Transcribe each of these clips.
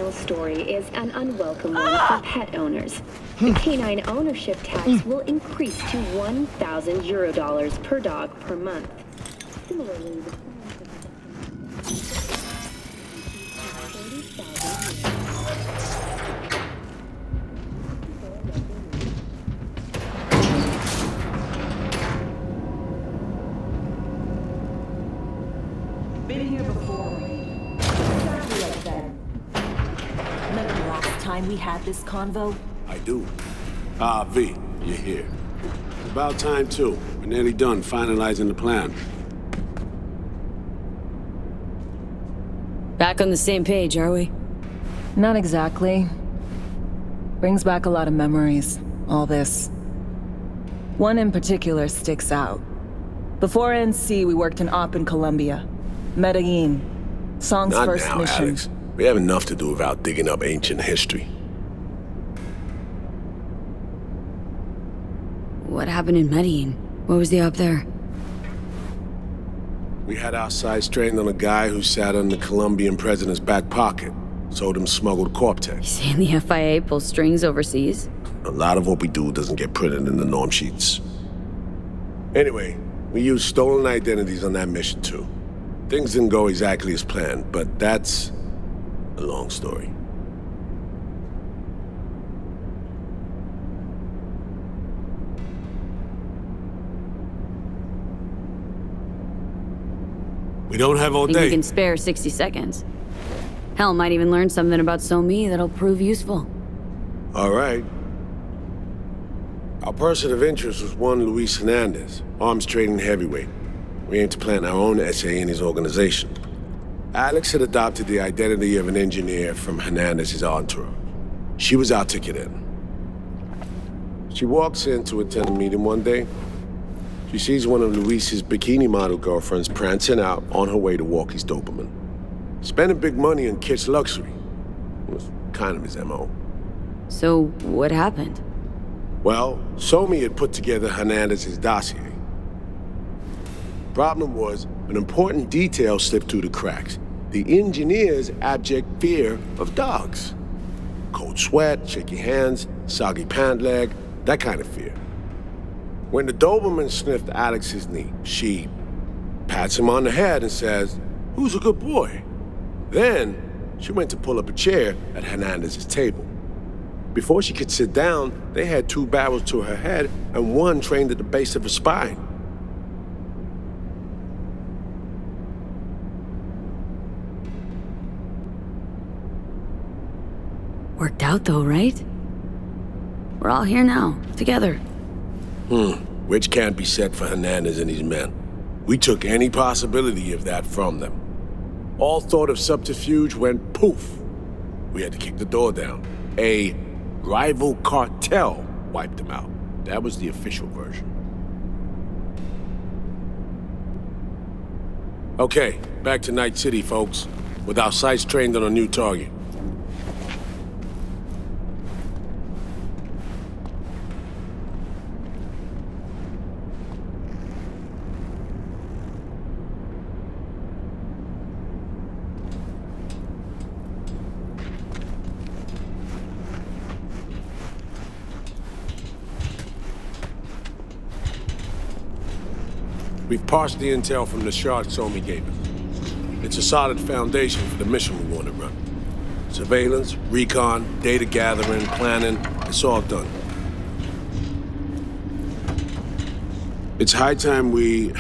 final story is an unwelcome one for pet owners. The canine ownership tax will increase to €1,000 per dog per month. Similarly, the Been here before. Exactly like that. Remember the last time we had this convo? I do. V, you're here. It's about time, too. We're nearly done finalizing the plan. Back on the same page, are we? Not exactly. Brings back a lot of memories, all this. One in particular sticks out. Before NC, we worked in Op in Colombia. Medellin. Song's Not first now, mission. Alex. We have enough to do without digging up ancient history. What happened in Medellin? What was the up there? We had our sights trained on a guy who sat in the Colombian president's back pocket. Sold him smuggled Corp-Tex. Saying the FIA pulls strings overseas? A lot of what we do doesn't get printed in the norm sheets. Anyway, we used stolen identities on that mission too. Things didn't go exactly as planned, but that's a long story. We don't have all Think day. you can spare 60 seconds. Hell, might even learn something about So-Me that'll prove useful. All right. Our person of interest was one Luis Hernandez, arms trading heavyweight. We aim to plant our own SA in his organization. Alex had adopted the identity of an engineer from Hernandez's entourage. She was our ticket in. She walks in to attend a meeting one day. She sees one of Luis's bikini model girlfriends prancing out on her way to walk his Doberman. Spending big money on kitsch luxury. It was kind of his MO. So, what happened? Well, Somi had put together Hernandez's dossier. Problem was, an important detail slipped through the cracks. The engineer's abject fear of dogs. Cold sweat, shaky hands, soggy pant leg, that kind of fear. When the Doberman sniffed Alex's knee, she pats him on the head and says, "Who's a good boy?" Then, she went to pull up a chair at Hernandez's table. Before she could sit down, they had two barrels to her head and one trained at the base of her spine. Worked out though, right? We're all here now, together. Which can't be said for Hernandez and his men. We took any possibility of that from them. All thought of subterfuge went poof. We had to kick the door down. A rival cartel wiped them out. That was the official version. Okay, back to Night City, folks. With our sights trained on a new target. We've parsed the intel from the shard Somi gave us. It's a solid foundation for the mission we want to run. Surveillance, recon, data gathering, planning, it's all done. It's high time we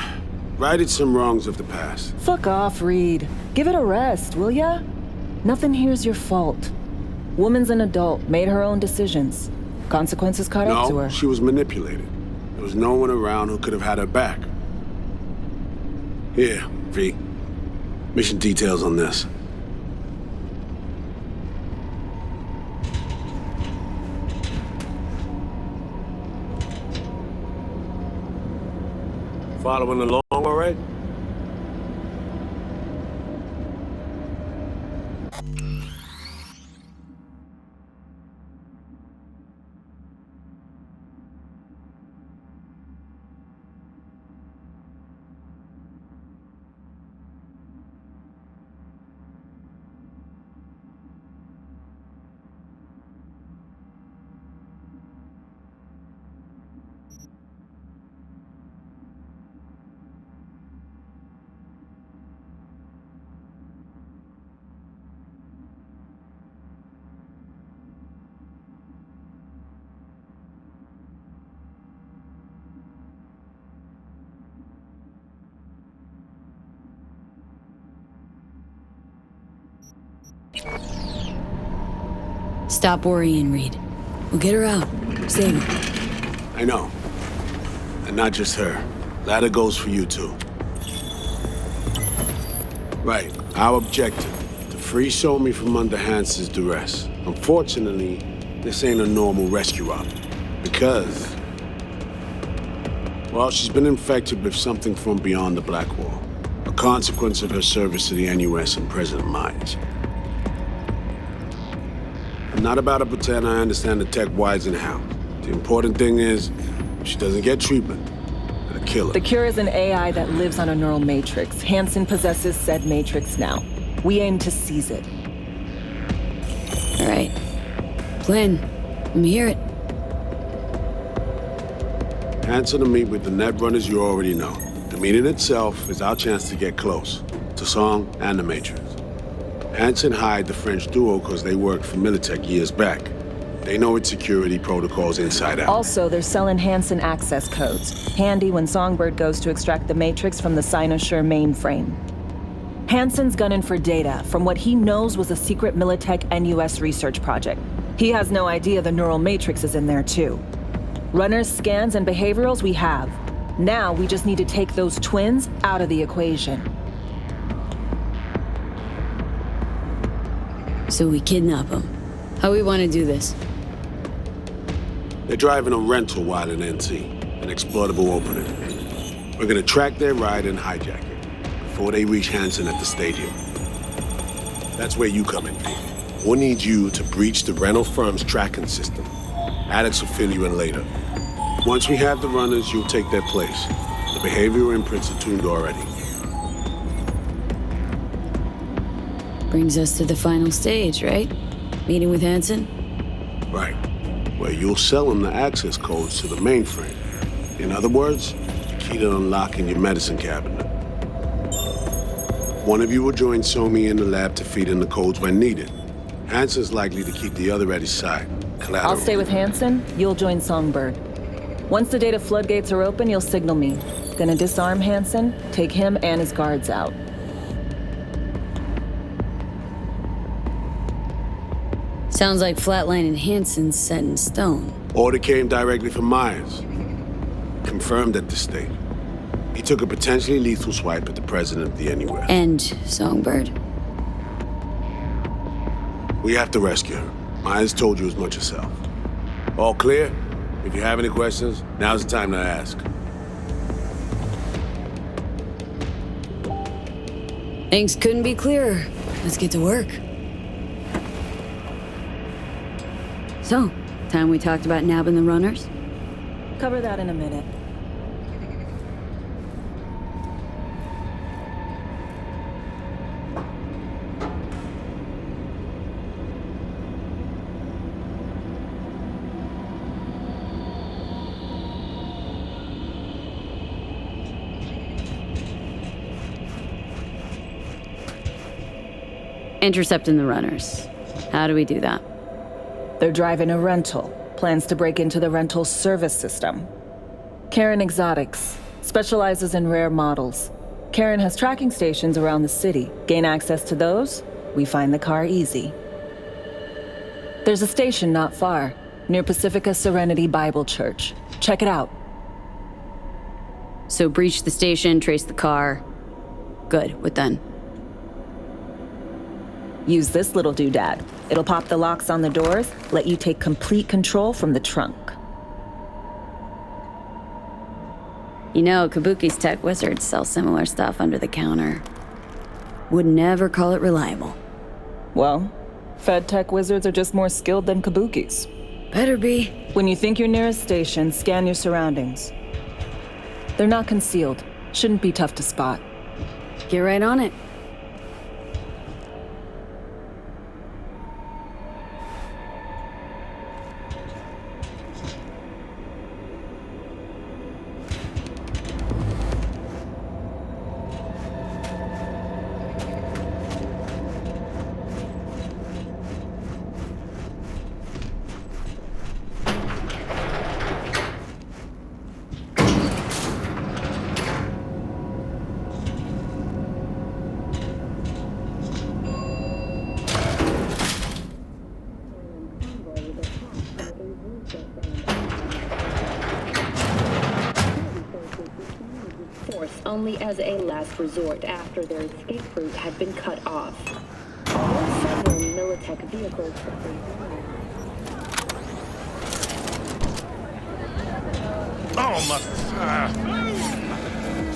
righted some wrongs of the past. Fuck off, Reed. Give it a rest, will ya? Nothing here's your fault. Woman's an adult, made her own decisions. Consequences caught up to her. No, she was manipulated. There was no one around who could have had her back. Here, V. Mission details on this. Following along, all right? Stop worrying, Reed. We'll get her out. Save her. I know. And not just her. Ladder goes for you too. Right. Our objective. To free Somi from under Hansen's duress. Unfortunately, this ain't a normal rescue op. Because... well, she's been infected with something from beyond the Black Wall. A consequence of her service to the NUS and President Myers. I'm not about to pretend I understand the tech whys and how. The important thing is, if she doesn't get treatment, it'll kill her. The cure is an AI that lives on a neural matrix. Hansen possesses said matrix now. We aim to seize it. All right. Plan. Let me hear it. Hansen to meet with the Netrunners you already know. The meeting itself is our chance to get close. To Song and the Matrix. Hansen hired the French duo because they worked for Militech years back. They know its security protocols inside out. Also, they're selling Hansen access codes. Handy when Songbird goes to extract the matrix from the Cynosure mainframe. Hansen's gunning for data from what he knows was a secret Militech NUS research project. He has no idea the neural matrix is in there too. Runners, scans, and behaviorals we have. Now we just need to take those twins out of the equation. So we kidnap them. How we want to do this? They're driving a rental while in NC, an exploitable opening. We're gonna track their ride and hijack it before they reach Hansen at the stadium. That's where you come in, Pete. We'll need you to breach the rental firm's tracking system. Alex will fill you in later. Once we have the runners, you'll take their place. The behavioral imprints are tuned already. Brings us to the final stage, right? Meeting with Hansen? Right. Where you'll sell them the access codes to the mainframe. In other words, the key to unlocking your medicine cabinet. One of you will join Somi in the lab to feed in the codes when needed. Hansen's likely to keep the other at his side. Collateral. I'll stay with Hansen, you'll join Songbird. Once the data floodgates are open, you'll signal me. Gonna disarm Hansen, take him and his guards out. Sounds like flatlining Hansen's set in stone. Order came directly from Myers. Confirmed at the state. He took a potentially lethal swipe at the president of the NUS. And Songbird. We have to rescue her. Myers told you as much herself. All clear? If you have any questions, now's the time to ask. Things couldn't be clearer. Let's get to work. So, time we talked about nabbing the runners? Cover that in a minute. Intercepting the runners. How do we do that? They're driving a rental. Plans to break into the rental service system. Karen Exotics specializes in rare models. Karen has tracking stations around the city. Gain access to those, we find the car easy. There's a station not far, near Pacifica Serenity Bible Church. Check it out. So breach the station, trace the car. Good, what then? Use this little doodad. It'll pop the locks on the doors, let you take complete control from the trunk. You know, Kabuki's tech wizards sell similar stuff under the counter. Would never call it reliable. Well, Fed tech wizards are just more skilled than Kabuki's. Better be. When you think you're near a station, scan your surroundings. They're not concealed. Shouldn't be tough to spot. Get right on it. only as a last resort after their escape route had been cut off. Although several Militech vehicles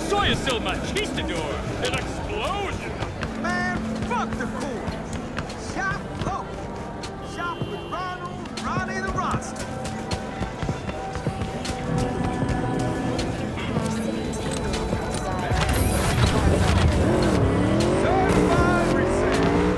Soy es el machistador, el explosion. Man, fuck the cool. Shop Pope. Shop with Ronnie the Roster. Certified resale.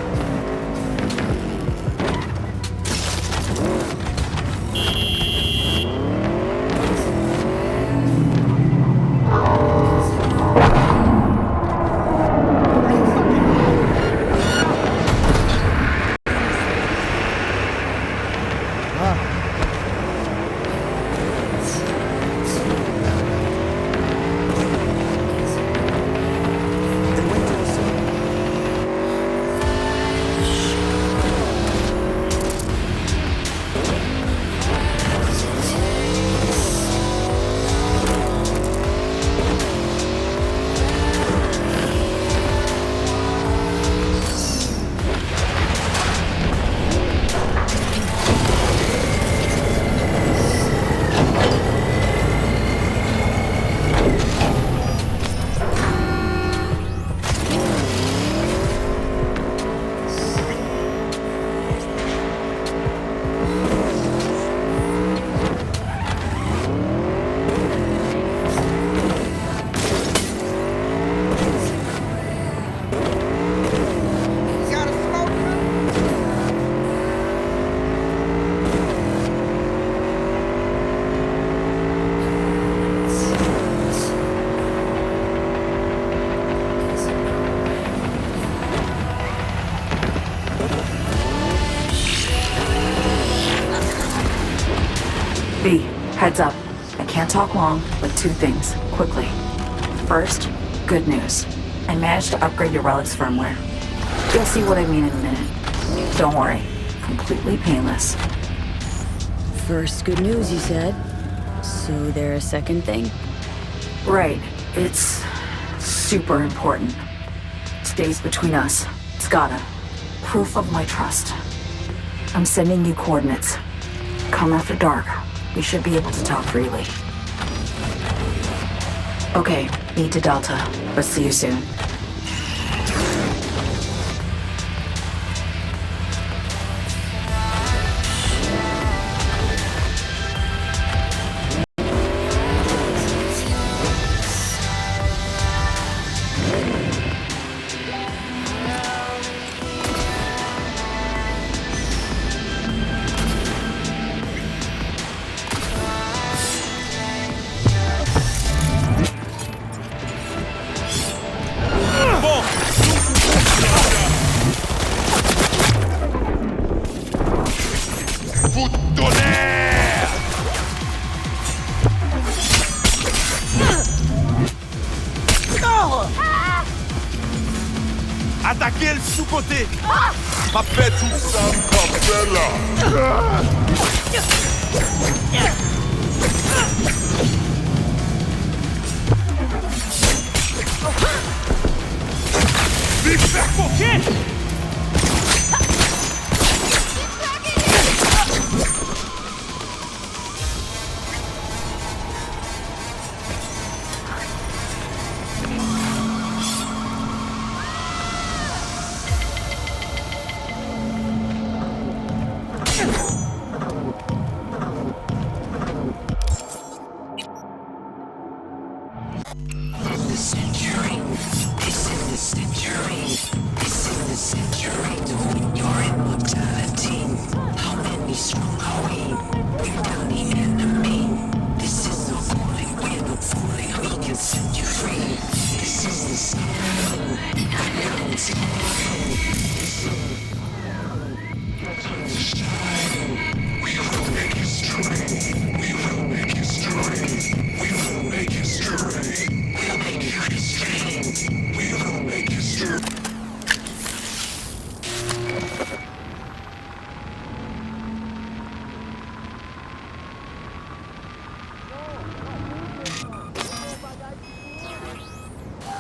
B, heads up. I can't talk long, but two things, quickly. First, good news. I managed to upgrade your Relic's firmware. You'll see what I mean in a minute. Don't worry, completely painless. First good news, you said. So there a second thing? Right, it's super important. Stays between us. It's gotta. Proof of my trust. I'm sending you coordinates. Come after dark. We should be able to talk freely. Okay, need to Delta, but see you soon. Attaquez le sous-côté! Ma fait tout ça comme là! Big back for kid!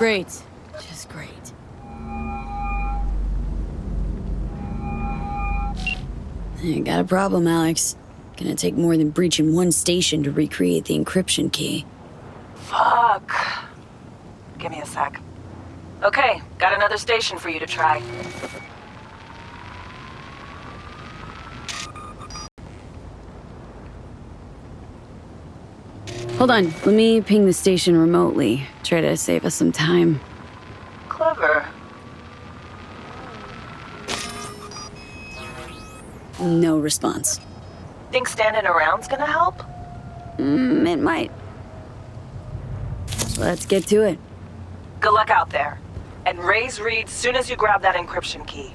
Great. Just great. You got a problem, Alex. Gonna take more than breaching one station to recreate the encryption key. Fuck. Give me a sec. Okay, got another station for you to try. Hold on, let me ping the station remotely. Try to save us some time. Clever. No response. Think standing around's gonna help? It might. Let's get to it. Good luck out there. And raise Reed soon as you grab that encryption key.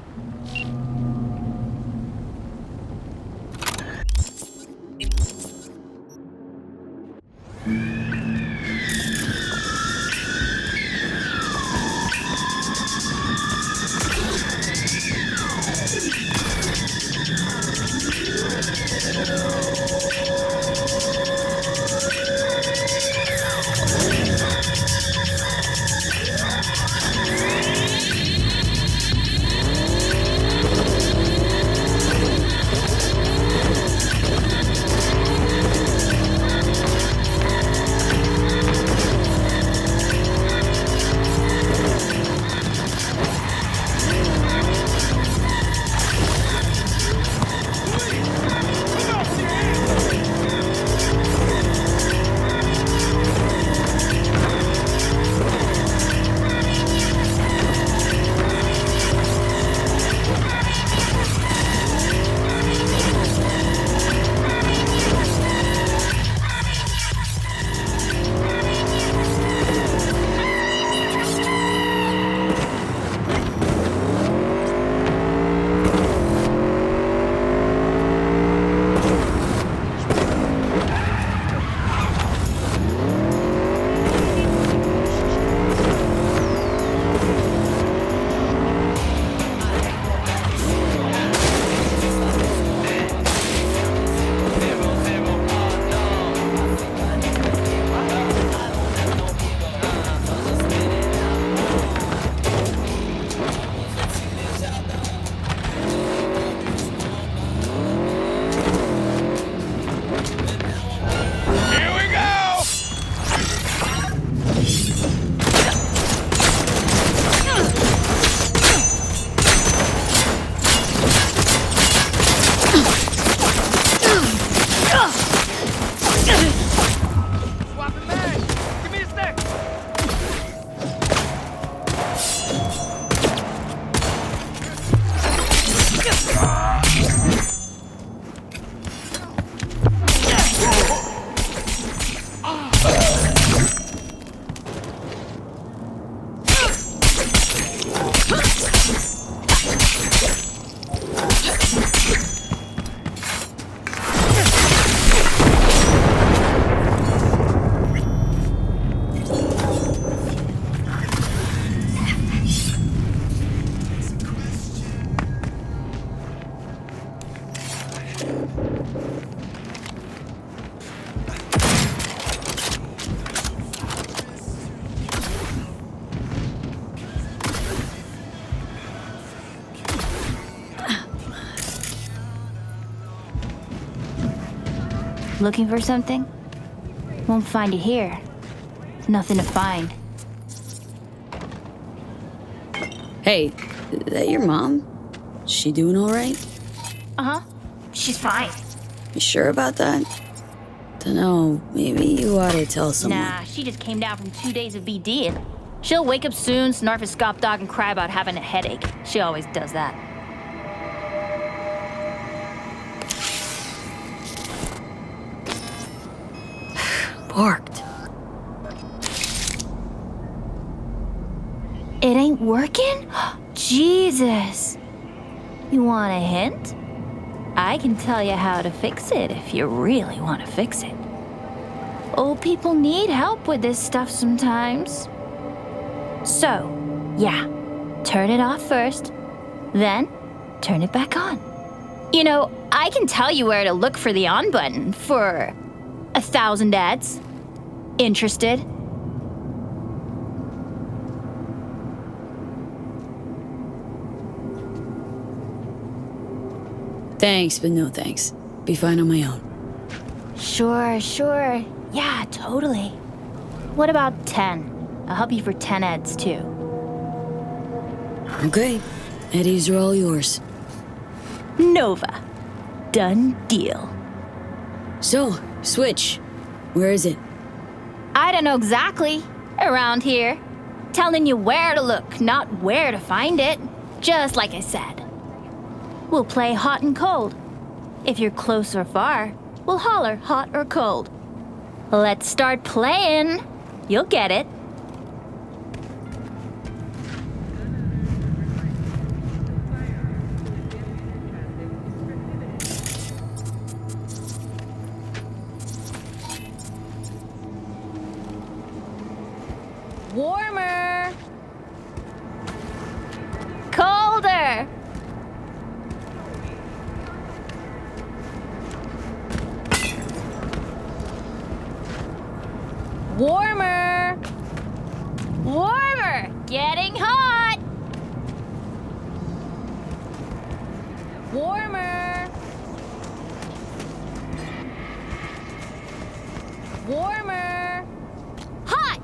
Looking for something? Won't find it here. Nothing to find. Hey, is that your mom? She doing all right? Uh-huh. She's fine. You sure about that? Dunno, maybe you ought to tell someone. Nah, she just came down from 2 days of BDing. She'll wake up soon, snarf a scop dog, and cry about having a headache. She always does that. Parked. It ain't working? Jesus. You want a hint? I can tell you how to fix it if you really want to fix it. Old people need help with this stuff sometimes. So, yeah, turn it off first, then turn it back on. You know, I can tell you where to look for the on button for 1,000 ads. Interested? Thanks, but no thanks. Be fine on my own. Sure. Yeah, totally. What about 10? I'll help you for 10 eds, too. Okay. Eddies are all yours. Nova. Done deal. So, Switch. Where is it? I don't know exactly. Around here. Telling you where to look, not where to find it. Just like I said. We'll play hot and cold. If you're close or far, we'll holler hot or cold. Let's start playing. You'll get it. Warmer. Colder. Warmer. Warmer. Getting hot. Warmer. Warmer. Hot.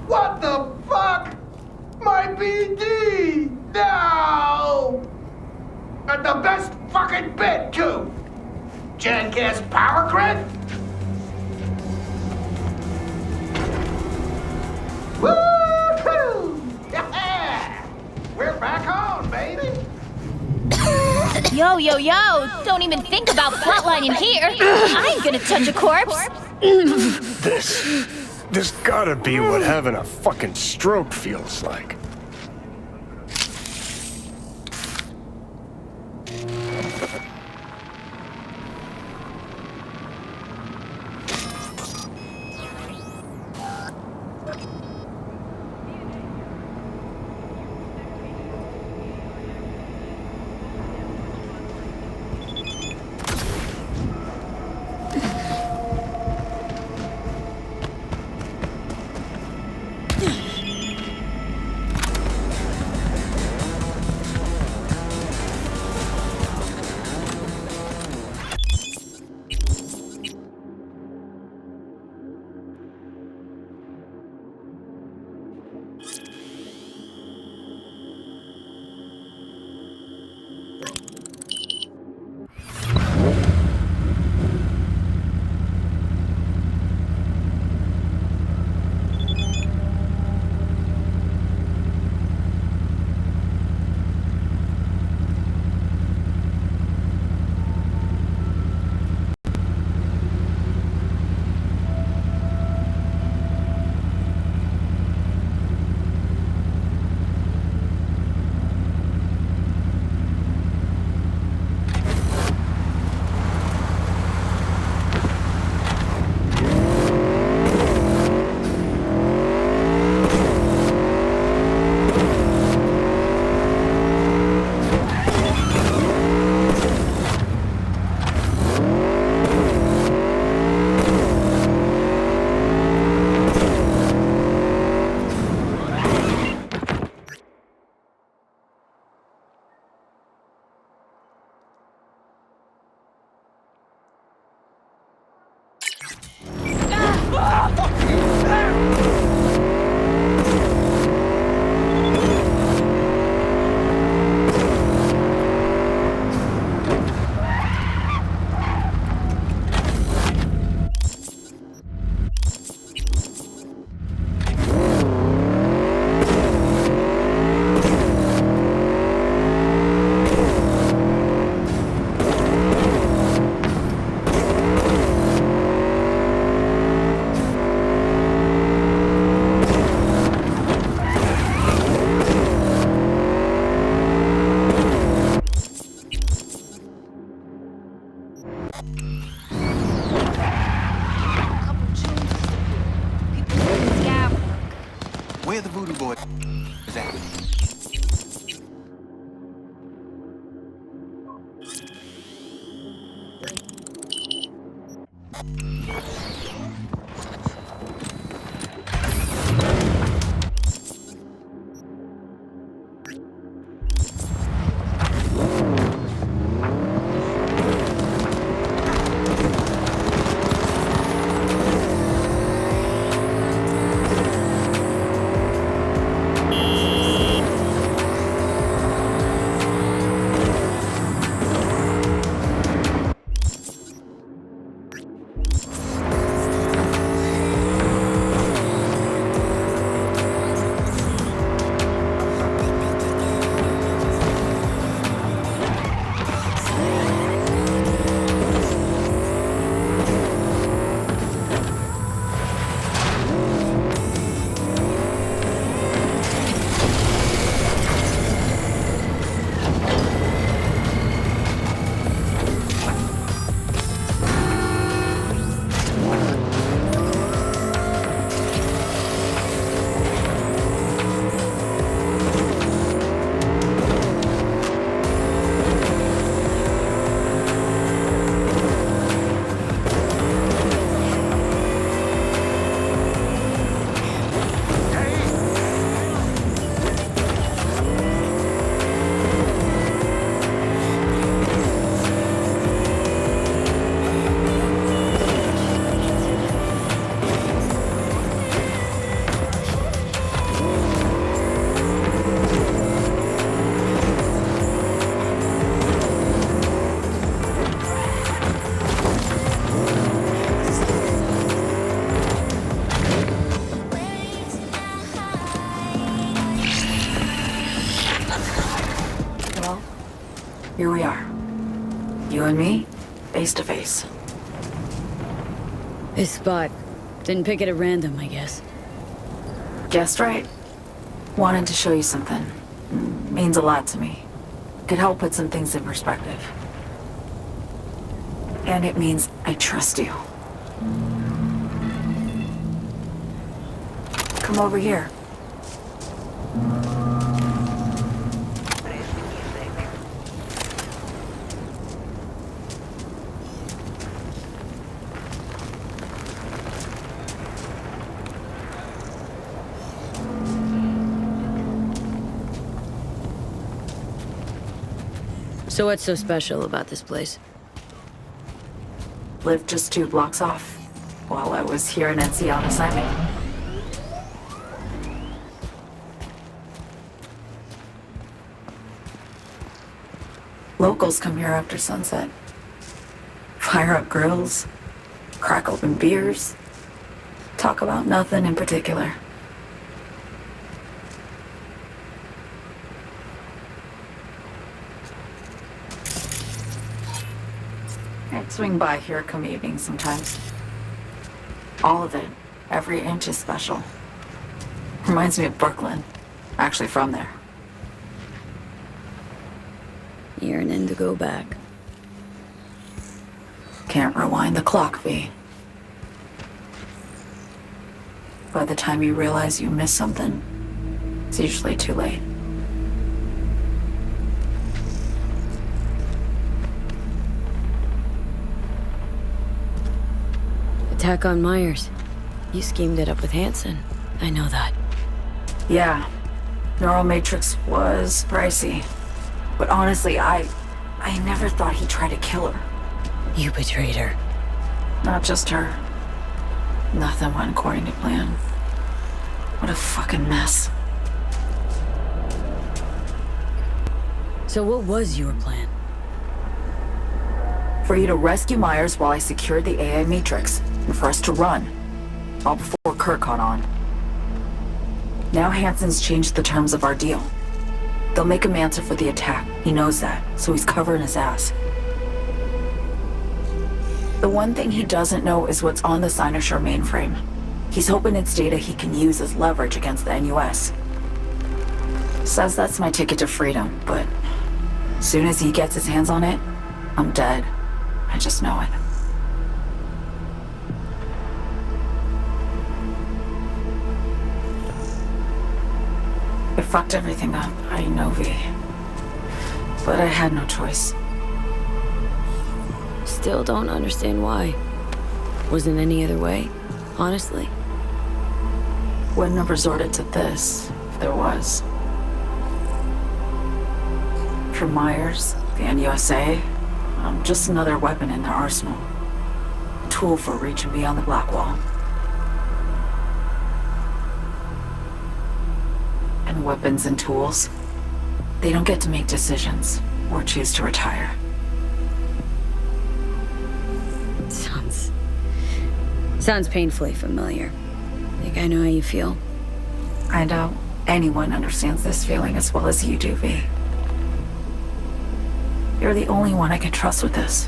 What the fuck? My BD! No! And the best fucking bit, too! Jackass power grid? Woo-hoo! Yeah! We're back on, baby! Yo! Don't even think about flatlining here. I ain't gonna touch a corpse. This gotta be what having a fucking stroke feels like. here we are. You and me, face to face. This spot. Didn't pick it at random, I guess. Guessed right. Wanted to show you something. Means a lot to me. Could help put some things in perspective. And it means I trust you. Come over here. So what's so special about this place? Lived just 2 blocks off while I was here in NC on assignment. Locals come here after sunset. Fire up grills, crack open beers, talk about nothing in particular. I'd swing by here come evening sometimes. All of it, every inch is special. Reminds me of Brooklyn. Actually from there. Yearning to go back. Can't rewind the clock, V. By the time you realize you missed something, it's usually too late. Attack on Myers. You schemed it up with Hansen. I know that. Yeah. Neural Matrix was pricey. But honestly, I never thought he'd try to kill her. You betrayed her. Not just her. Nothing went according to plan. What a fucking mess. So what was your plan? For you to rescue Myers while I secured the AI Matrix, and for us to run. All before Kurt caught on. Now Hansen's changed the terms of our deal. They'll make him answer for the attack. He knows that, so he's covering his ass. The one thing he doesn't know is what's on the Cynosure mainframe. He's hoping it's data he can use as leverage against the NUS. Says that's my ticket to freedom, but as soon as he gets his hands on it, I'm dead. I just know it. I fucked everything up, I know, V. But I had no choice. Still don't understand why. Wasn't any other way, honestly. Wouldn't have resorted to this, if there was. For Myers, the NUSA, I'm just another weapon in their arsenal. A tool for reaching beyond the black wall. And weapons and tools, they don't get to make decisions or choose to retire. Sounds painfully familiar. Think I know how you feel. I doubt anyone understands this feeling as well as you do, V. You're the only one I can trust with this.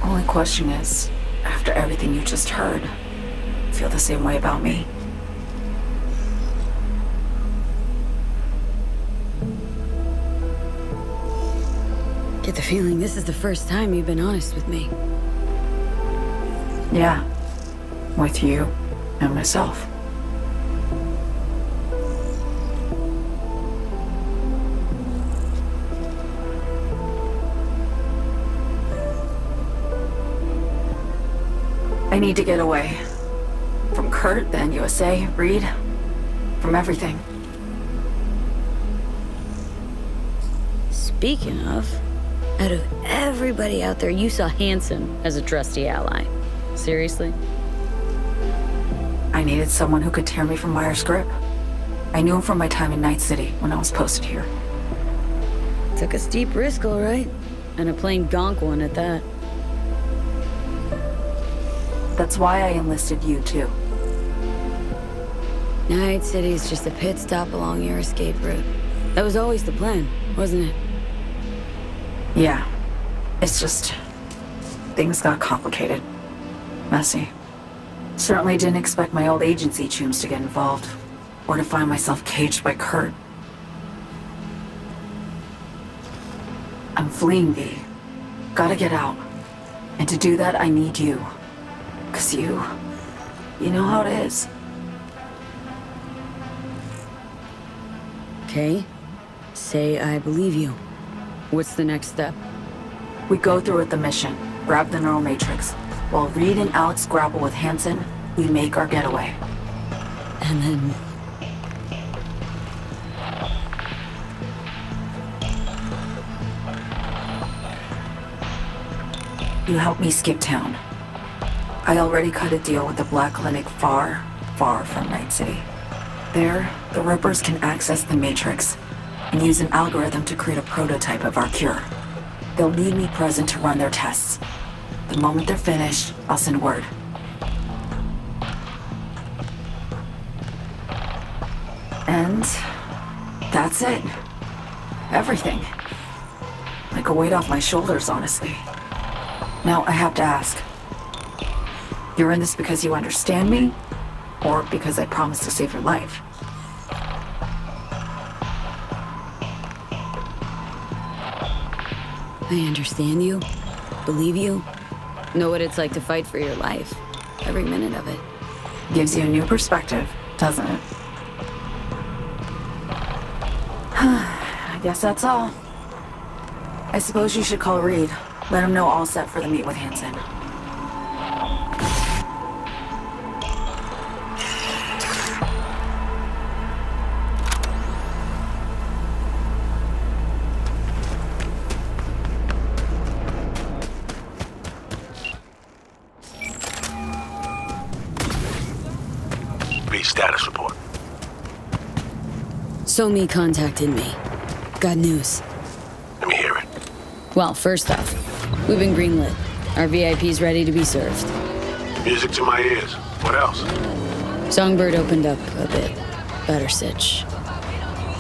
Only question is, after everything you just heard, feel the same way about me? Get the feeling this is the first time you've been honest with me. Yeah, with you and myself. I need to get away. From Kurt, the NUSA, Reed, from everything. Speaking of, out of everybody out there, you saw Hansen as a trusty ally. Seriously? I needed someone who could tear me from Myers' grip. I knew him from my time in Night City when I was posted here. Took a steep risk, all right. And a plain gonk one at that. That's why I enlisted you, too. Night City's just a pit stop along your escape route. That was always the plan, wasn't it? Yeah. It's just... things got complicated. Messy. Certainly didn't expect my old agency chooms to get involved. Or to find myself caged by Kurt. I'm fleeing, V. Gotta get out. And to do that, I need you. 'Cause you know how it is. Okay. Say I believe you. What's the next step? We go through with the mission, grab the neural matrix. While Reed and Alex grapple with Hansen, we make our getaway. And then... you help me skip town. I already cut a deal with the Black Clinic far, far from Night City. There, the Rippers can access the Matrix and use an algorithm to create a prototype of our cure. They'll need me present to run their tests. The moment they're finished, I'll send word. And that's it. Everything. Like a weight off my shoulders, honestly. Now I have to ask. You're in this because you understand me? Or because I promised to save your life? I understand you. Believe you. Know what it's like to fight for your life. Every minute of it. Gives you a new perspective, doesn't it? I guess that's all. I suppose you should call Reed. Let him know all set for the meet with Hansen. B, status report. Somi contacted me. Got news. Let me hear it. Well, first off, we've been greenlit. Our VIP's ready to be served. Music to my ears. What else? Songbird opened up a bit. Better sitch.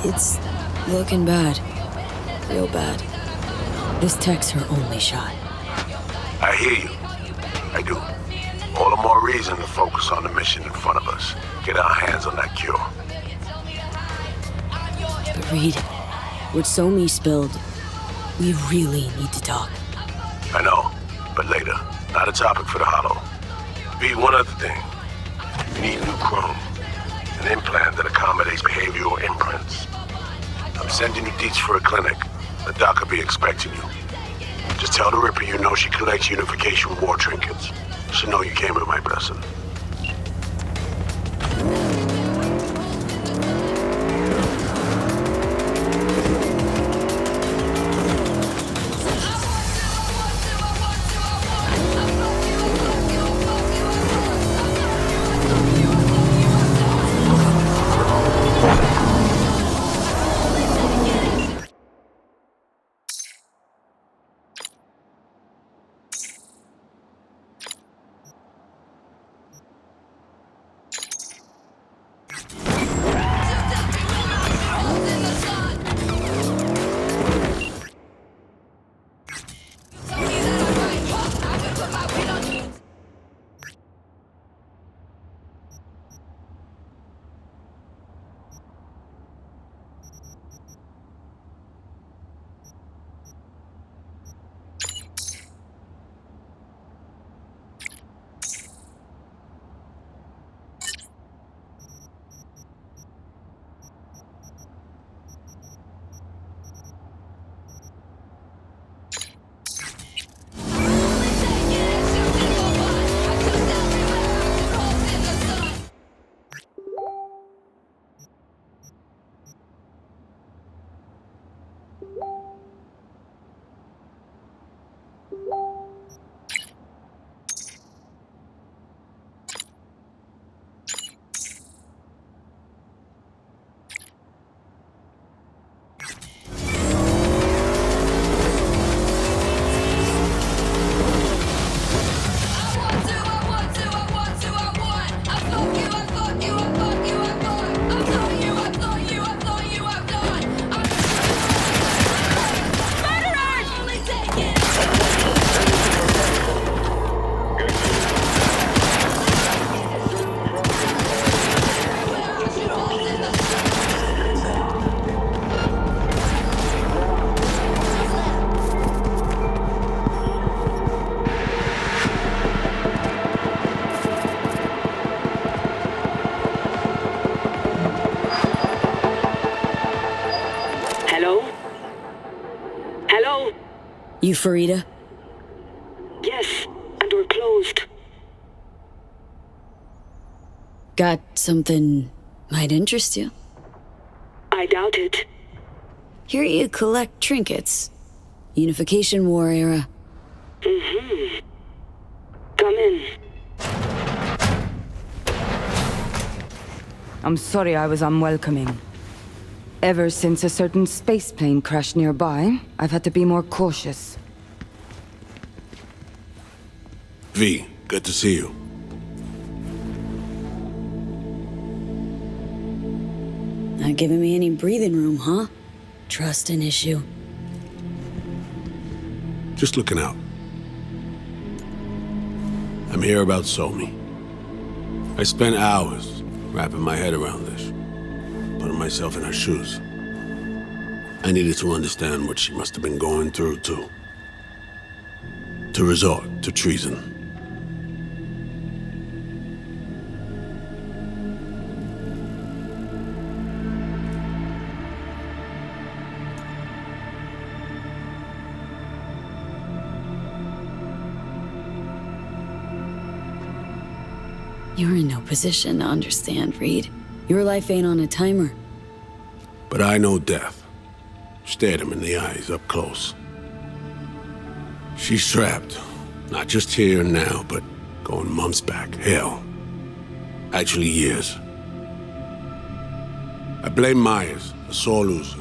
It's looking bad. Real bad. This tech's her only shot. I hear you. I do. All the more reason to focus on the mission in front of us. Get our hands on that cure. But Reed, what Somi spilled, we really need to talk. I know, but later. Not a topic for the hollow. B, one other thing. We need new chrome. An implant that accommodates behavioral imprints. I'm sending you deets for a clinic. The doc will be expecting you. Just tell the Ripper you know she collects unification war trinkets. She'll know you came with my blessing. You Farida? Yes, and we're closed. Got something might interest you? I doubt it. Here you collect trinkets. Unification War era. Mm-hmm. Come in. I'm sorry I was unwelcoming. Ever since a certain space plane crashed nearby, I've had to be more cautious. V, good to see you. Not giving me any breathing room, huh? Trust an issue. Just looking out. I'm here about Somi. I spent hours wrapping my head around this, putting myself in her shoes. I needed to understand what she must have been going through, too. To resort to treason. You're in no position to understand, Reed. Your life ain't on a timer. But I know death. Stared him in the eyes up close. She's trapped. Not just here and now, but going months back. Hell. Actually years. I blame Myers, a sore loser.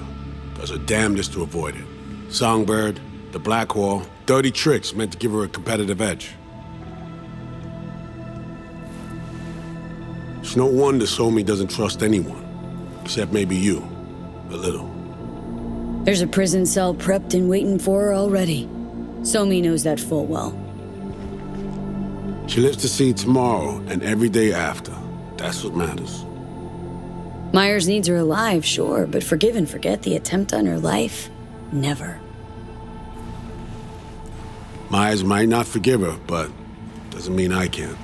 Does her damnedest to avoid it. Songbird, the Black Wall, dirty tricks meant to give her a competitive edge. It's no wonder Somi doesn't trust anyone. Except maybe you. A little. There's a prison cell prepped and waiting for her already. Somi knows that full well. She lives to see tomorrow and every day after. That's what matters. Myers needs her alive, sure, but forgive and forget the attempt on her life? Never. Myers might not forgive her, but doesn't mean I can.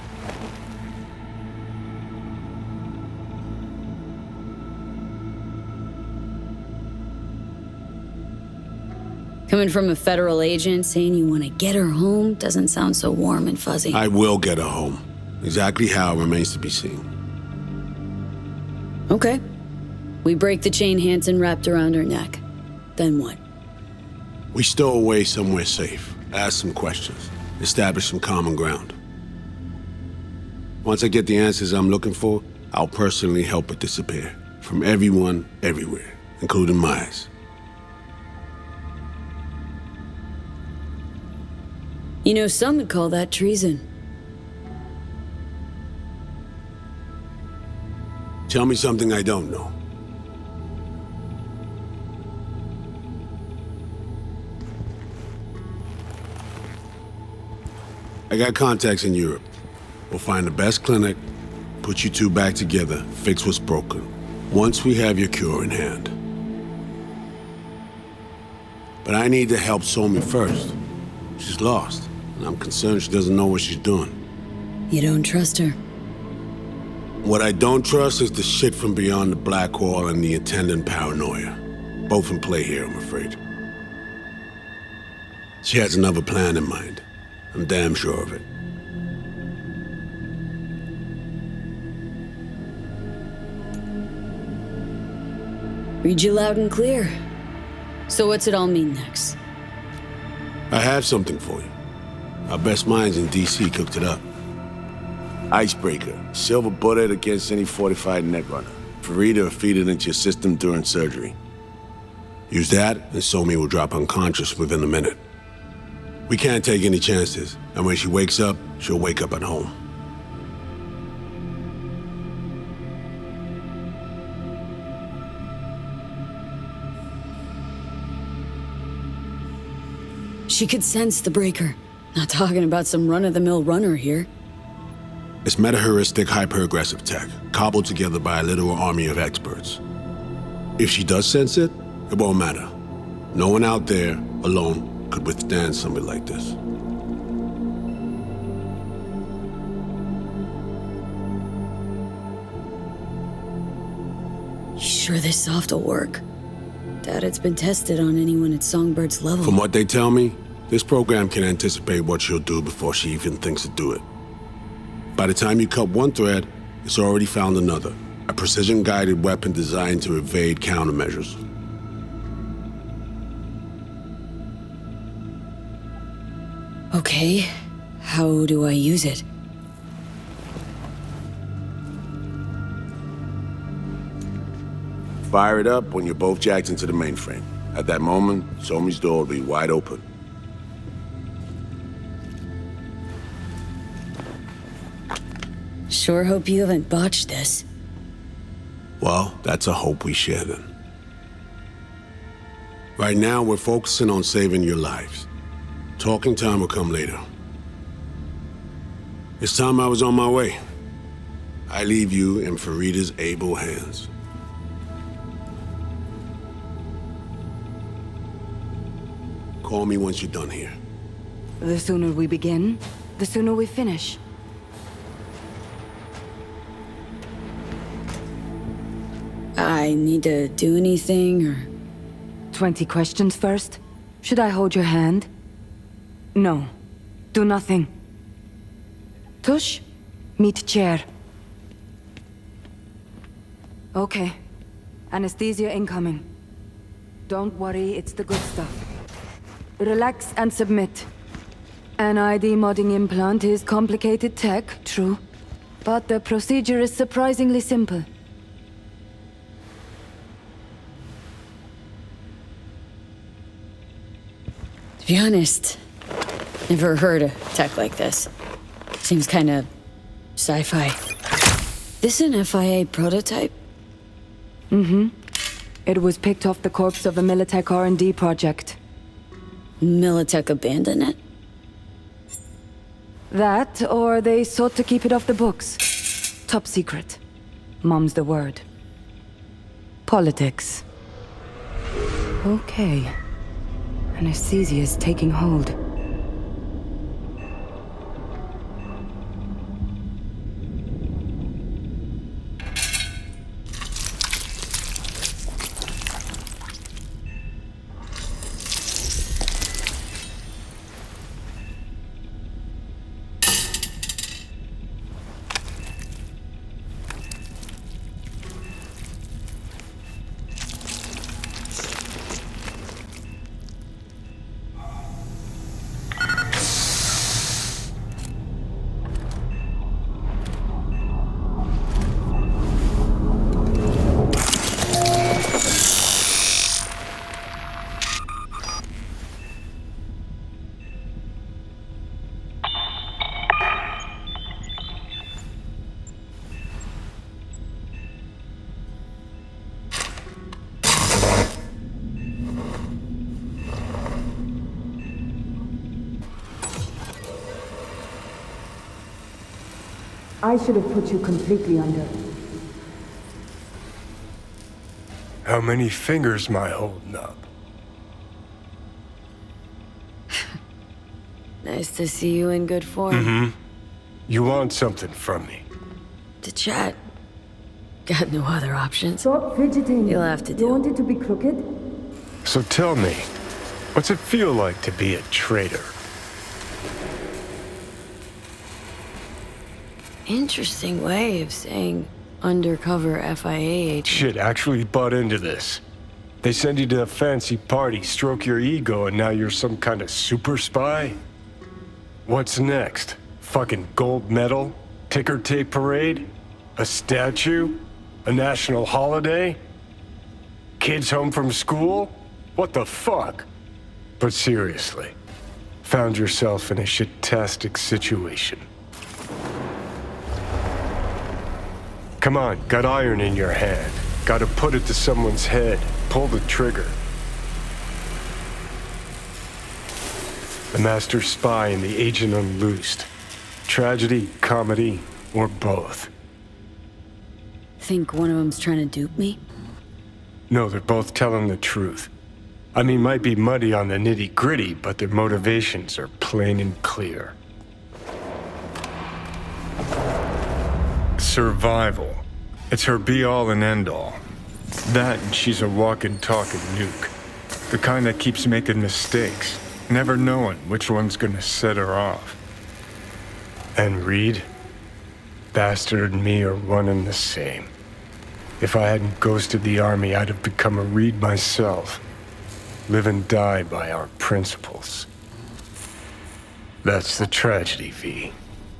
Coming from a federal agent saying you want to get her home doesn't sound so warm and fuzzy. I will get her home. Exactly how remains to be seen. Okay. We break the chain Hansen wrapped around her neck. Then what? We stow away somewhere safe, ask some questions, establish some common ground. Once I get the answers I'm looking for, I'll personally help her disappear. From everyone, everywhere, including Myers. You know, some would call that treason. Tell me something I don't know. I got contacts in Europe. We'll find the best clinic, put you two back together, fix what's broken. Once we have your cure in hand. But I need to help Somi first. She's lost, and I'm concerned she doesn't know what she's doing. You don't trust her? What I don't trust is the shit from beyond the Black Wall and the attendant paranoia. Both in play here, I'm afraid. She has another plan in mind. I'm damn sure of it. Read you loud and clear. So what's it all mean next? I have something for you. Our best minds in D.C. cooked it up. Icebreaker. Silver bullet against any fortified netrunner. Farida will feed it into your system during surgery. Use that, and Somi will drop unconscious within a minute. We can't take any chances, and when she wakes up, she'll wake up at home. She could sense the breaker. Not talking about some run-of-the-mill runner here. It's meta-heuristic hyper-aggressive tech, cobbled together by a literal army of experts. If she does sense it, it won't matter. No one out there, alone, could withstand something like this. You sure this soft will work? Doubt it's been tested on anyone at Songbird's level. From what they tell me, This program can anticipate what she'll do before she even thinks to do it. By the time you cut one thread, it's already found another. A precision-guided weapon designed to evade countermeasures. Okay, how do I use it? Fire it up when you're both jacked into the mainframe. At that moment, Somi's door will be wide open. Sure hope you haven't botched this. Well, that's a hope we share then. Right now, we're focusing on saving your lives. Talking time will come later. It's time I was on my way. I leave you in Farida's able hands. Call me once you're done here. The sooner we begin, the sooner we finish. I need to do anything, or... 20 questions first? Should I hold your hand? No. Do nothing. Tush, meet chair. Okay. Anesthesia incoming. Don't worry, it's the good stuff. Relax and submit. An ID modding implant is complicated tech, true. But the procedure is surprisingly simple. To be honest, never heard of tech like this. Seems kinda sci-fi. This an FIA prototype? Mm-hmm. It was picked off the corpse of a Militech R&D project. Militech abandoned it? That, or they sought to keep it off the books. Top secret. Mom's the word. Politics. Okay. Anesthesia is taking hold. I should have put you completely under. How many fingers am I holding up? Nice to see you in good form. Mm-hmm. You want something from me? To chat. Got no other options. Stop fidgeting. You'll have to do. You want it to be crooked? So tell me, what's it feel like to be a traitor? Interesting way of saying undercover FIA agent. Shit, actually butt into this. They send you to a fancy party, stroke your ego, and now you're some kind of super spy? What's next? Fucking gold medal? Ticker tape parade? A statue? A national holiday? Kids home from school? What the fuck? But seriously, found yourself in a shit-tastic situation. Come on, got iron in your hand. Gotta put it to someone's head. Pull the trigger. The master spy and the agent unloosed. Tragedy, comedy, or both. Think one of them's trying to dupe me? No, they're both telling the truth. I mean, might be muddy on the nitty-gritty, but their motivations are plain and clear. Survival. It's her be-all and end-all. That and she's a walking, talking nuke. The kind that keeps making mistakes. Never knowing which one's gonna set her off. And Reed? Bastard and me are one and the same. If I hadn't ghosted the army, I'd have become a Reed myself. Live and die by our principles. That's the tragedy, V.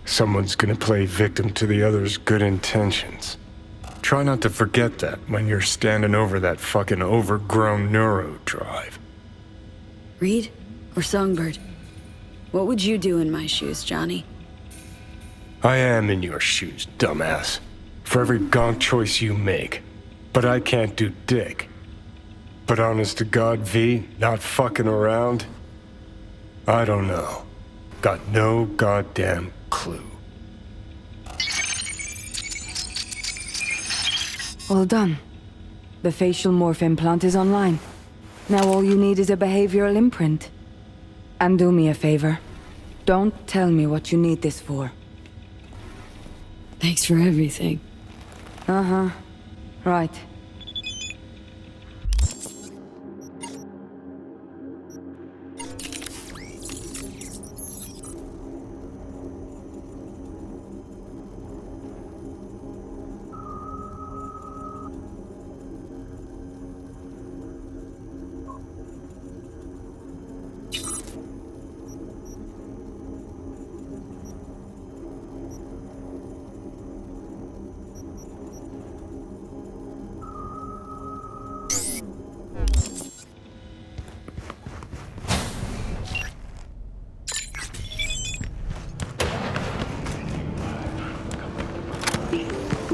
Someone's gonna play victim to the other's good intentions. Try not to forget that when you're standing over that fucking overgrown neuro drive. Reed or Songbird? What would you do in my shoes, Johnny? I am in your shoes, dumbass. For every gonk choice you make. But I can't do dick. But honest to God, V, not fucking around? I don't know. Got no goddamn clue. All done. The facial morph implant is online. Now all you need is a behavioral imprint. And do me a favor. Don't tell me what you need this for. Thanks for everything. Uh-huh. Right.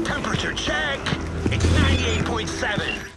Temperature check. It's 98.7.